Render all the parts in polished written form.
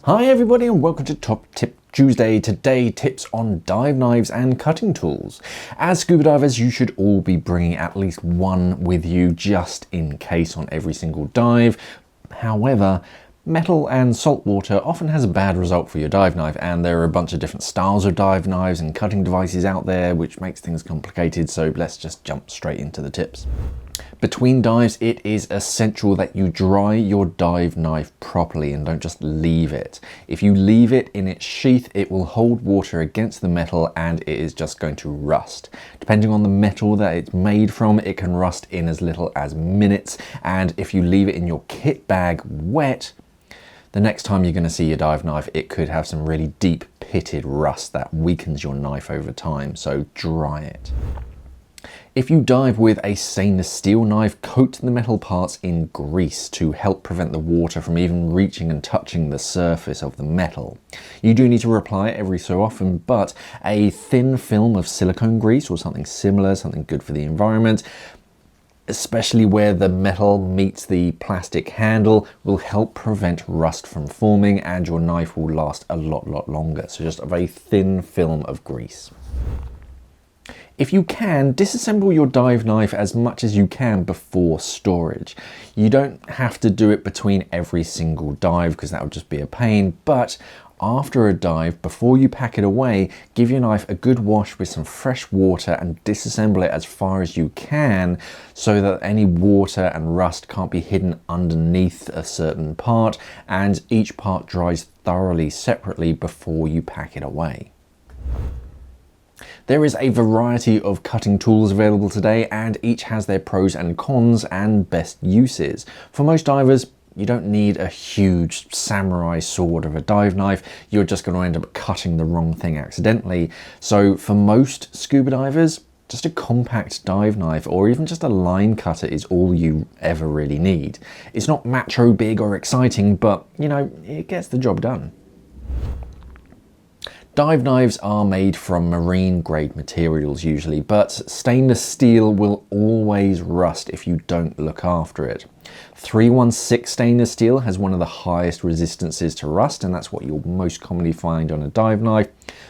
Hi everybody and welcome to Top Tip Tuesday. Today, tips on dive knives and cutting tools. As scuba divers, you should all be bringing at least one with you just in case on every single dive. However, metal and salt water often has a bad result for your dive knife, and there are a bunch of different styles of dive knives and cutting devices out there, which makes things complicated, so let's just jump straight into the tips. Between dives, it is essential that you dry your dive knife properly and don't just leave it. If you leave it in its sheath, it will hold water against the metal and it is just going to rust. Depending on the metal that it's made from, it can rust in as little as minutes, and if you leave it in your kit bag wet, the next time you're going to see your dive knife, it could have some really deep pitted rust that weakens your knife over time, so dry it. If you dive with a stainless steel knife, coat the metal parts in grease to help prevent the water from even reaching and touching the surface of the metal. You do need to reapply it every so often, but a thin film of silicone grease or something similar, something good for the environment, especially where the metal meets the plastic handle, will help prevent rust from forming and your knife will last a lot longer. So just a very thin film of grease. If you can, disassemble your dive knife as much as you can before storage. You don't have to do it between every single dive because that would just be a pain, but after a dive, before you pack it away, give your knife a good wash with some fresh water and disassemble it as far as you can so that any water and rust can't be hidden underneath a certain part, and each part dries thoroughly separately before you pack it away. There is a variety of cutting tools available today, and each has their pros and cons and best uses. For most divers, you don't need a huge samurai sword of a dive knife. You're just going to end up cutting the wrong thing accidentally. So for most scuba divers, just a compact dive knife or even just a line cutter is all you ever really need. It's not macho big or exciting, but you know, it gets the job done. Dive knives are made from marine grade materials usually, but stainless steel will always rust if you don't look after it. 316 stainless steel has one of the highest resistances to rust, and that's what you'll most commonly find on a dive knife.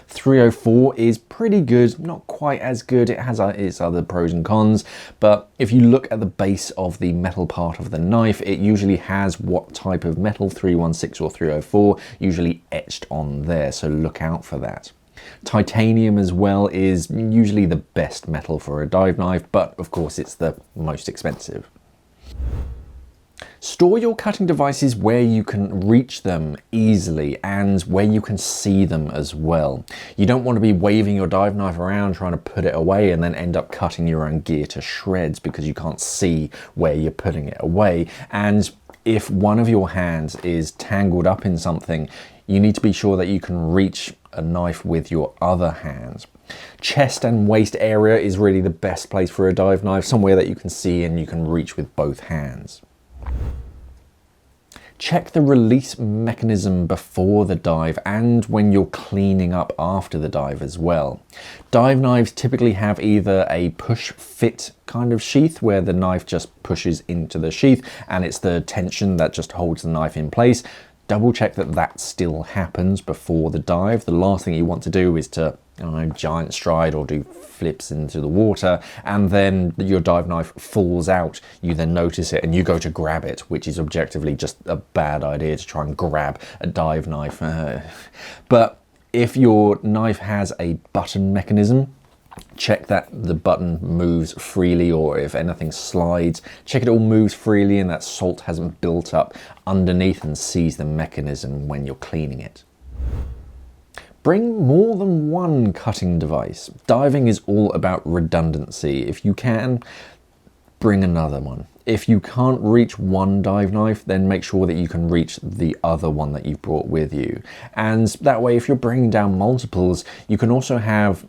304 is pretty good, not quite as good. It has its other pros and cons, but if you look at the base of the metal part of the knife, it usually has what type of metal, 316 or 304, usually etched on there, so look out for that. Titanium as well is usually the best metal for a dive knife, but of course it's the most expensive. Store your cutting devices where you can reach them easily and where you can see them as well. You don't want to be waving your dive knife around trying to put it away and then end up cutting your own gear to shreds because you can't see where you're putting it away. And if one of your hands is tangled up in something, you need to be sure that you can reach a knife with your other hand. Chest and waist area is really the best place for a dive knife, somewhere that you can see and you can reach with both hands. Check the release mechanism before the dive and when you're cleaning up after the dive as well. Dive knives typically have either a push-fit kind of sheath where the knife just pushes into the sheath and it's the tension that just holds the knife in place. Double check that that still happens before the dive. The last thing you want to do is to, I don't know, giant stride or do flips into the water and then your dive knife falls out. You then notice it and you go to grab it, which is objectively just a bad idea to try and grab a dive knife. But if your knife has a button mechanism, check that the button moves freely, or if anything slides, check it all moves freely and that salt hasn't built up underneath and seize the mechanism when you're cleaning it. Bring more than one cutting device. Diving is all about redundancy. If you can, bring another one. If you can't reach one dive knife, then make sure that you can reach the other one that you brought with you. And that way, if you're bringing down multiples, you can also have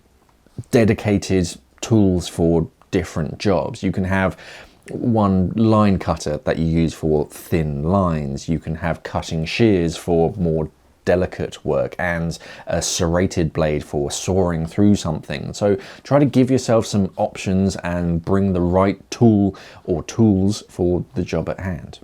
dedicated tools for different jobs. You can have one line cutter that you use for thin lines. You can have cutting shears for more delicate work and a serrated blade for sawing through something. So try to give yourself some options and bring the right tool or tools for the job at hand.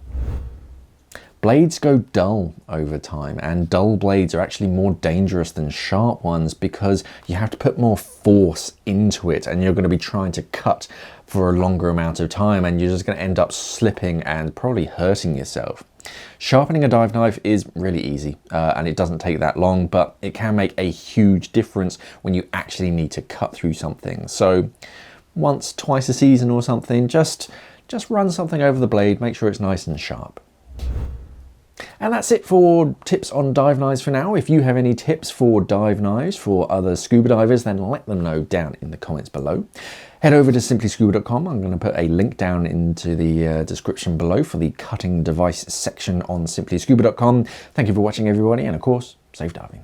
Blades go dull over time, and dull blades are actually more dangerous than sharp ones because you have to put more force into it, and you're going to be trying to cut for a longer amount of time, and you're just going to end up slipping and probably hurting yourself. Sharpening a dive knife is really easy and it doesn't take that long, but it can make a huge difference when you actually need to cut through something. So once, twice a season or something, just run something over the blade, make sure it's nice and sharp. And that's it for tips on dive knives for now. If you have any tips for dive knives for other scuba divers, then let them know down in the comments below. Head over to simplyscuba.com. I'm going to put a link down into the description below for the cutting device section on simplyscuba.com. Thank you for watching, everybody, and of course, safe diving.